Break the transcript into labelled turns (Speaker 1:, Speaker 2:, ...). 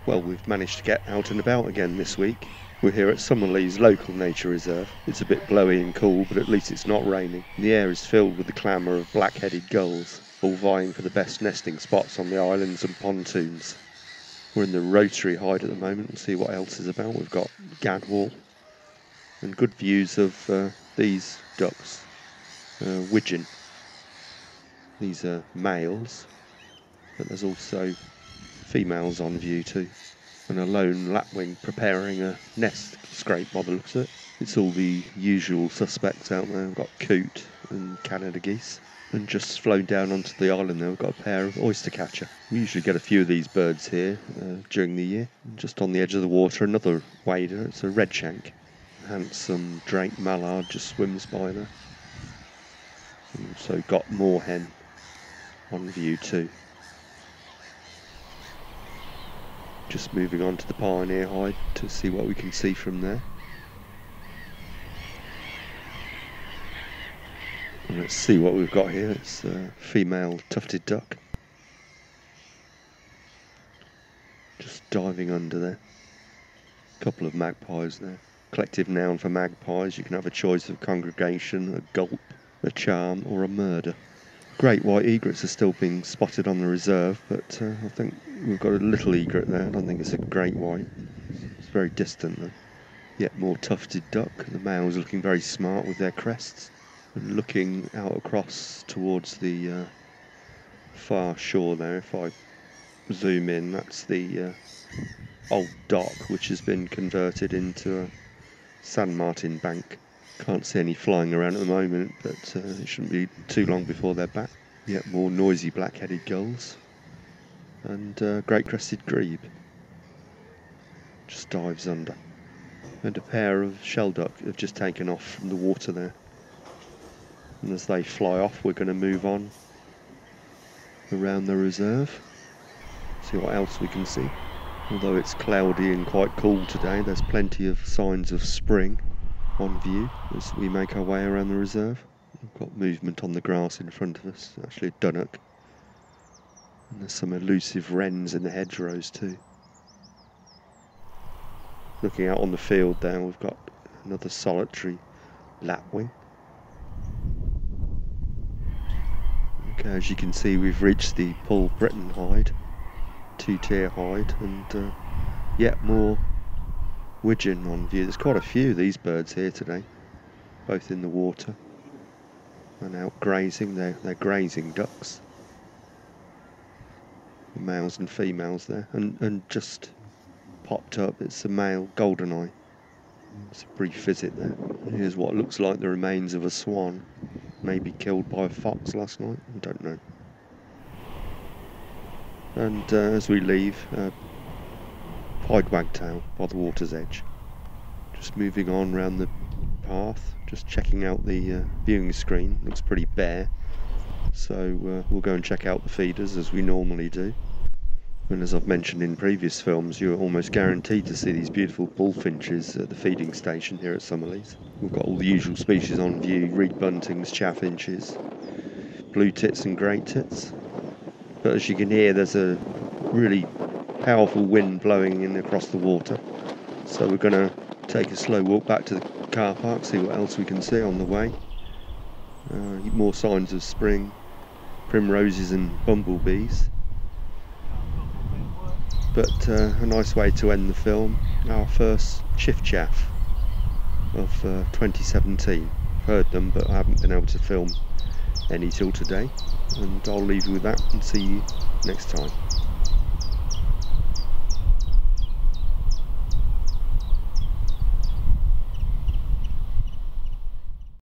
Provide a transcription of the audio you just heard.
Speaker 1: Well, we've managed to get out and about again this week. We're here at Summer Leys Local Nature Reserve. It's a bit blowy and cool, but at least it's not raining. The air is filled with the clamour of black-headed gulls, all vying for the best nesting spots on the islands and pontoons. We're in the rotary hide at the moment. We'll see what else is about. We've got gadwall and good views of these ducks, widgeon. These are males, but there's also females on view too, and a lone lapwing preparing a nest scrape by the looks of it. It's all the usual suspects out there. We've got coot and Canada geese, and just flown down onto the island there we've got a pair of oyster catcher. We usually get a few of these birds here during the year. Just on the edge of the water, another wader. It's a redshank. Handsome drake mallard just swims by there. And so got moorhen on view too. Just moving on to the pioneer hide to see what we can see from there. And let's see what we've got here. It's a female tufted duck. Just diving under there. A couple of magpies there. Collective noun for magpies. You can have a choice of congregation, a gulp, a charm, or a murder. Great white egrets are still being spotted on the reserve, but I think we've got a little egret there. I don't think it's a great white. It's very distant though. Yet more tufted duck. The males looking very smart with their crests. And looking out across towards the far shore there, if I zoom in, that's the old dock which has been converted into a San Martin bank. Can't see any flying around at the moment, but it shouldn't be too long before they're back. Yet more noisy black-headed gulls and great crested grebe just dives under, and a pair of shelduck have just taken off from the water there. And as they fly off, we're going to move on around the reserve, see what else we can see. Although it's cloudy and quite cool today, there's plenty of signs of spring on view as we make our way around the reserve. We've got movement on the grass in front of us, actually a dunnock. And there's some elusive wrens in the hedgerows too. Looking out on the field there, we've got another solitary lapwing. Okay, as you can see, we've reached the Paul Breton hide, two-tier hide, and yet more widgeon on view. There's quite a few of these birds here today, both in the water and out grazing. They're grazing ducks, the males and females there, and just popped up, it's a male goldeneye. It's a brief visit there. Here's what looks like the remains of a swan, maybe killed by a fox last night, I don't know. And as we leave, pied wagtail by the water's edge. Just moving on round the path, just checking out the viewing screen. Looks pretty bare, so we'll go and check out the feeders as we normally do. And as I've mentioned in previous films, you're almost guaranteed to see these beautiful bullfinches at the feeding station here at Summer Leys. We've got all the usual species on view: reed buntings, chaffinches, blue tits and great tits. But as you can hear, there's a really powerful wind blowing in across the water, so we're going to take a slow walk back to the car park, see what else we can see on the way. More signs of spring, primroses and bumblebees. But a nice way to end the film, our first chiff-chaff of 2017. Heard them, but I haven't been able to film any till today, and I'll leave you with that and see you next time.